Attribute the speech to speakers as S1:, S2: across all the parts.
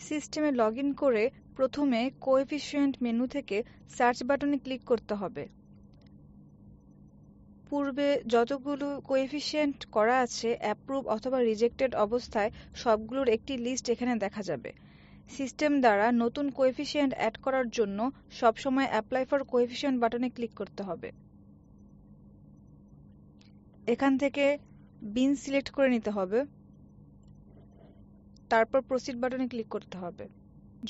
S1: সিস্টেমে log in করে প্রথমে কোএফিসিয়েন্ট মেনু থেকে সার্চ বাটনে ক্লিক করতে হবে। পূর্বে যতগুলো কোএফিসিয়েন্ট করা আছে অ্যাপ্রুভ অথবা রিজেক্টেড অবস্থায় সবগুলোর একটি লিস্ট এখানে দেখা যাবে। সিস্টেম দ্বারা নতুন কোএফিসিয়েন্ট অ্যাড করার জন্য সবসময় অ্যাপ্লাই ফর কোএফিসিয়েন্ট বাটনে ক্লিক করতে হবে। এখান থেকে বিন সিলেক্ট করে নিতে হবে, তারপর প্রসিড বাটনে ক্লিক করতে হবে।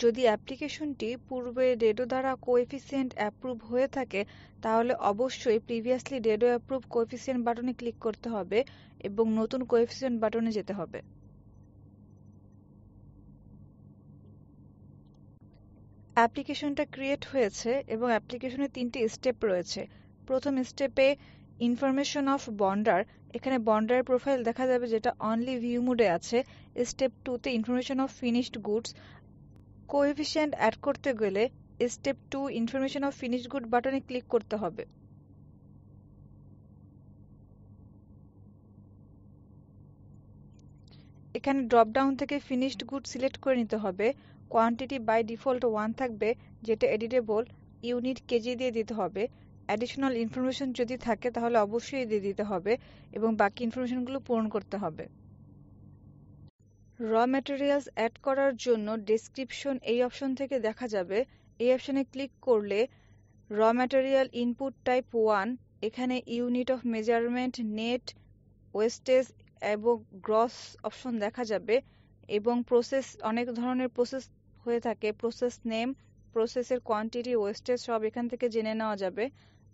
S1: যদি অ্যাপ্লিকেশনটি পূর্বে ডেডো দ্বারা কোএফিসিয়েন্ট অ্যাপ্রুভ হয়ে থাকে তাহলে অবশ্যই প্রিভিয়াসলি ডেডো অ্যাপ্রুভ কোএফিসিয়েন্ট বাটনে ক্লিক করতে হবে এবং নতুন কোএফিসিয়েন্ট বাটনে যেতে হবে। অ্যাপ্লিকেশনটা ক্রিয়েট হয়েছে এবং অ্যাপ্লিকেশনের 3টি স্টেপ রয়েছে। প্রথম স্টেপে ইনফরমেশন অফ বন্ডার, এখানে বন্ডারের প্রোফাইল দেখা যাবে যেটা অনলি ভিউ মোডে আছে। স্টেপ 2তে information of finished goods, coefficient add করতে গেলে step 2 information of finished good বাটনে ক্লিক করতে হবে। এখানে ড্রপ ডাউন থেকে ফিনিশড গুড সিলেক্ট করে নিতে হবে। কোয়ান্টিটি বাই ডিফল্ট 1 থাকবে, যেটা এডিটেবল। ইউনিট কেজি দিয়ে দিতে হবে। অ্যাডিশনাল ইনফরমেশন যদি থাকে তাহলে অবশ্যই দিয়ে দিতে হবে এবং বাকি ইনফরমেশনগুলো পূরণ করতে হবে। র ম্যাটেরিয়ালস অ্যাড করার জন্য ডেসক্রিপশন এই অপশন থেকে দেখা যাবে। এই অপশনে ক্লিক করলে র ম্যাটেরিয়াল ইনপুট টাইপ 1, এখানে unit of measurement, net, wastage এবং গ্রস অপশন দেখা যাবে এবং প্রসেস, অনেক ধরনের প্রসেস হয়ে থাকে, প্রসেস নেম, প্রসেসের কোয়ান্টিটি, ওয়েস্টেজ সব এখান থেকে জেনে নেওয়া যাবে।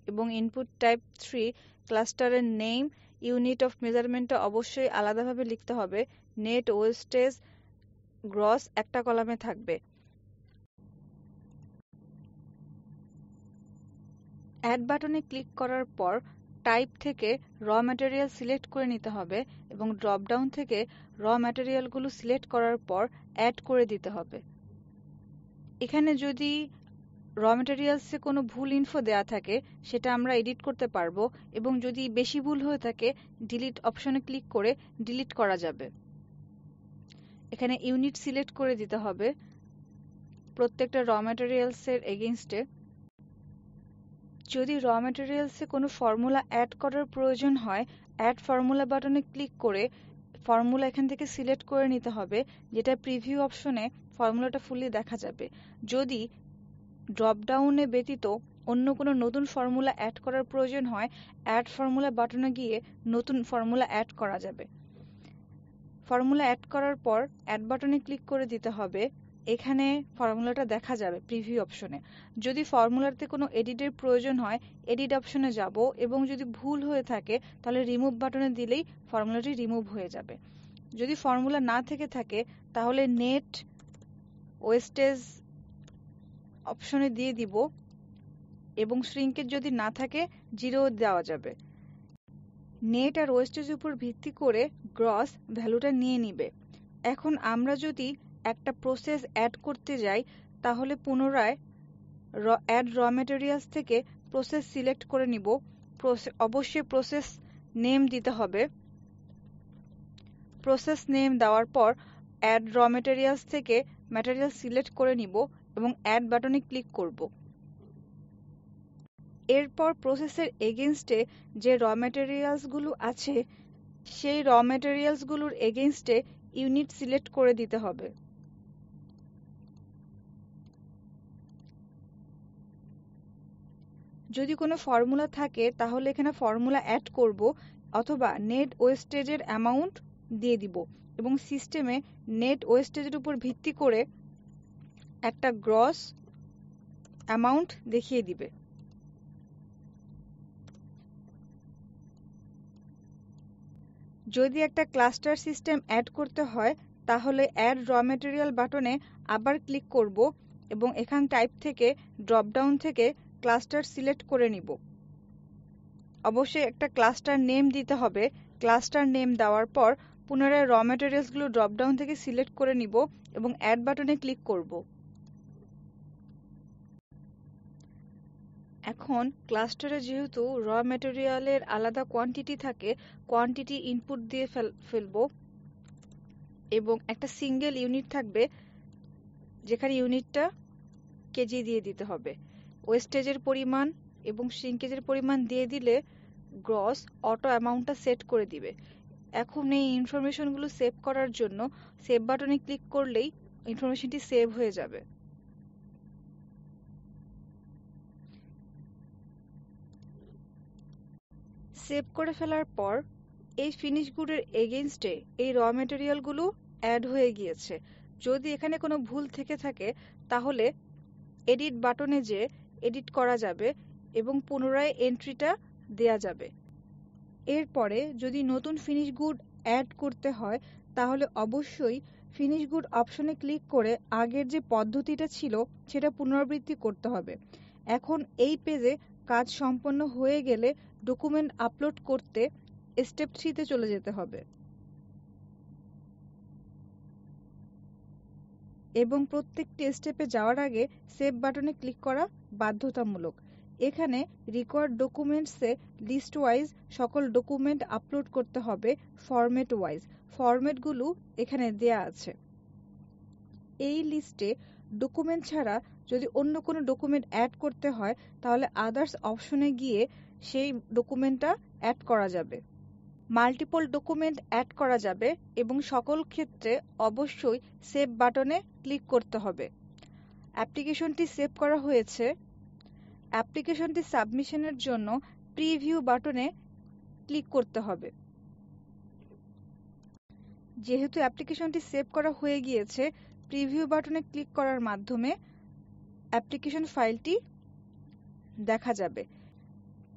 S1: এবং ইনপুট টাইপ 3, ক্লাস্টারের নেম, ইউনিট অফ মেজারমেন্টটা অবশ্যই আলাদাভাবে লিখতে হবে। নেট, ওয়েস্টেজ, গ্রস একটা কলামে থাকবে। অ্যাড বাটনে ক্লিক করার পর টাইপ থেকে র ম্যাটেরিয়াল সিলেক্ট করে নিতে হবে এবং ড্রপ ডাউন থেকে র ম্যাটেরিয়ালগুলো সিলেক্ট করার পর অ্যাড করে দিতে হবে। এখানে যদি র ম্যাটেরিয়ালসে কোনো ভুল ইনফো দেয়া থাকে সেটা আমরা এডিট করতে পারবো এবং যদি বেশি ভুল হয়ে থাকে ডিলিট অপশনে ক্লিক করে ডিলিট করা যাবে। এখানে ইউনিট সিলেক্ট করে দিতে হবে প্রত্যেকটা র ম্যাটেরিয়ালসের এগেইনস্টে। যদি র ম্যাটেরিয়ালসে কোনো ফর্মুলা অ্যাড করার প্রয়োজন হয় অ্যাড ফর্মুলা বাটনে ক্লিক করে ফর্মুলা এখান থেকে সিলেক্ট করে নিতে হবে, যেটা প্রিভিউ অপশনে ফর্মুলাটা ফুলি দেখা যাবে। যদি ড্রপ ডাউনে ব্যতীত অন্য কোনো নতুন ফর্মুলা অ্যাড করার প্রয়োজন হয় অ্যাড ফর্মুলা বাটনে গিয়ে নতুন ফর্মুলা অ্যাড করা যাবে। ফর্মুলা অ্যাড করার পর অ্যাড বাটনে ক্লিক করে দিতে হবে। এখানে ফর্মুলাটা দেখা যাবে প্রিভিউ অপশনে। যদি ফর্মুলাতে কোনো এডিটের প্রয়োজন হয় এডিট অপশনে যাব এবং যদি ভুল হয়ে থাকে তাহলে রিমুভ বাটনে দিলেই ফর্মুলাটি রিমুভ হয়ে যাবে। যদি ফর্মুলা না থেকে থাকে তাহলে নেট, ওয়েস্টেজ অপশনে দিয়ে দিব এবং শ্রিঙ্কেজ যদি না থাকে 0 দেওয়া যাবে। নেট আর ওয়েস্টেজের উপর ভিত্তি করে গ্রস ভ্যালুটা নিয়ে নিবে। এখন আমরা যদি একটা প্রসেস অ্যাড করতে যাই তাহলে পুনরায় অ্যাড র ম্যাটেরিয়ালস থেকে প্রসেস সিলেক্ট করে নিব। অবশ্যই প্রসেস নেম দিতে হবে। প্রসেস নেম দেওয়ার পর অ্যাড র ম্যাটেরিয়ালস থেকে ম্যাটেরিয়াল সিলেক্ট করে নিব এবং অ্যাড বাটনে ক্লিক করব। এরপর প্রসেসের এগেইনস্টে যে র ম্যাটেরিয়ালসগুলো আছে সেই র ম্যাটেরিয়ালসগুলোর এগেইনস্টে ইউনিট সিলেক্ট করে দিতে হবে। যদি কোনো ফর্মুলা থাকে তাহলে এখানে ফর্মুলা অ্যাড করব অথবা নেট ওয়েস্টেজের অ্যামাউন্ট দিয়ে দিব এবং সিস্টেমে নেট ওয়েস্টেজের উপর ভিত্তি করে একটা গ্রস অ্যামাউন্ট দেখিয়ে দিবে। যদি একটা ক্লাস্টার সিস্টেম অ্যাড করতে হয় তাহলে অ্যাড র ম্যাটেরিয়াল বাটনে আবার ক্লিক করব এবং এখান টাইপ থেকে ড্রপ ডাউন থেকে ক্লাস্টার সিলেক্ট করে নিব। অবশ্যই একটা ক্লাস্টার নেম দিতে হবে। ক্লাস্টার নেম দেওয়ার পর পুনরায় র ম্যাটেরিয়ালসগুলো ড্রপ ডাউন থেকে সিলেক্ট করে নিব এবং অ্যাড বাটনে ক্লিক করব। এখন ক্লাস্টারে যেহেতু র ম্যাটেরিয়ালের আলাদা কোয়ান্টিটি থাকে কোয়ান্টিটি ইনপুট দিয়ে ফেলবো এবং একটা সিঙ্গেল ইউনিট থাকবে যেখানে ইউনিটটা কেজি দিয়ে দিতে হবে। ওয়েস্টেজের পরিমাণ এবং শ্রিঙ্কেজের পরিমাণ দিয়ে দিলে গ্রস অটো অ্যামাউন্টটা সেট করে দিবে। এখন এই ইনফরমেশনগুলো সেভ করার জন্য সেভ বাটনে ক্লিক করলেই ইনফরমেশনটি সেভ হয়ে যাবে। সেভ করে ফেলার পর এই ফিনিশ গুডের এগেইনস্টে এই র ম্যাটেরিয়ালগুলো অ্যাড হয়ে গিয়েছে। যদি এখানে কোনো ভুল থেকে থাকে তাহলে এডিট বাটনে যেয়ে এডিট করা যাবে এবং পুনরায় এন্ট্রিটা দেয়া যাবে। এরপরে যদি নতুন ফিনিশ গুড অ্যাড করতে হয় তাহলে অবশ্যই ফিনিশ গুড অপশনে ক্লিক করে আগের যে পদ্ধতিটা ছিল সেটা পুনরাবৃত্তি করতে হবে। এখন এই পেজে কাজ সম্পন্ন হয়ে গেলে ডকুমেন্ট আপলোড করতে স্টেপ 3 তে চলে যেতে হবে এবং প্রত্যেকটি স্টেপে যাওয়ার আগে সেভ বাটনে ক্লিক করা বাধ্যতামূলক। এখানে রিকোয়ার্ড ডকুমেন্টসে লিস্ট ওয়াইজ সকল ডকুমেন্ট আপলোড করতে হবে ফরম্যাট ওয়াইজ। ফরম্যাটগুলো এখানে দেয়া আছে। এই লিস্টে ডকুমেন্ট ছাড়া যদি অন্য কোনো ডকুমেন্ট অ্যাড করতে হয় তাহলে আদার্স অপশনে গিয়ে সেই ডকুমেন্টটা অ্যাড করা যাবে। মাল্টিপল ডকুমেন্ট অ্যাড করা যাবে এবং সকল ক্ষেত্রে অবশ্যই সেভ বাটনে ক্লিক করতে হবে। অ্যাপ্লিকেশনটি সেভ করা হয়েছে। অ্যাপ্লিকেশনটি সাবমিশনের জন্য প্রিভিউ বাটনে ক্লিক করতে হবে। যেহেতু অ্যাপ্লিকেশনটি সেভ করা হয়ে গিয়েছে, প্রিভিউ বাটনে ক্লিক করার মাধ্যমে অ্যাপ্লিকেশন ফাইলটি দেখা যাবে।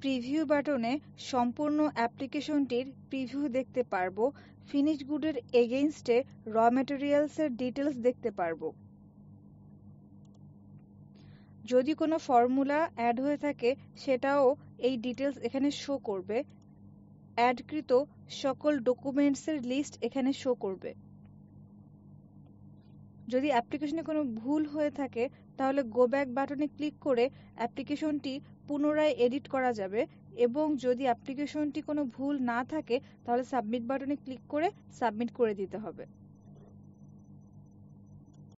S1: প্রিভিউ বাটনে সম্পূর্ণ অ্যাপ্লিকেশনটির প্রিভিউ দেখতে পারবো। ফিনিশ গুডের এগেইনস্টে র ম্যাটেরিয়ালসের ডিটেলস দেখতে পারবো। যদি কোনো ফর্মুলা অ্যাড হয়ে থাকে সেটাও এই ডিটেলস এখানে শো করবে। অ্যাডকৃত সকল ডকুমেন্টসের লিস্ট এখানে শো করবে। যদি অ্যাপ্লিকেশনে কোনো ভুল হয়ে থাকে তাহলে গো ব্যাক বাটনে ক্লিক করে অ্যাপ্লিকেশনটি পুনরায় এডিট করা যাবে এবং যদি অ্যাপ্লিকেশনটি কোনো ভুল না থাকে তাহলে সাবমিট বাটনে ক্লিক করে সাবমিট করে দিতে হবে।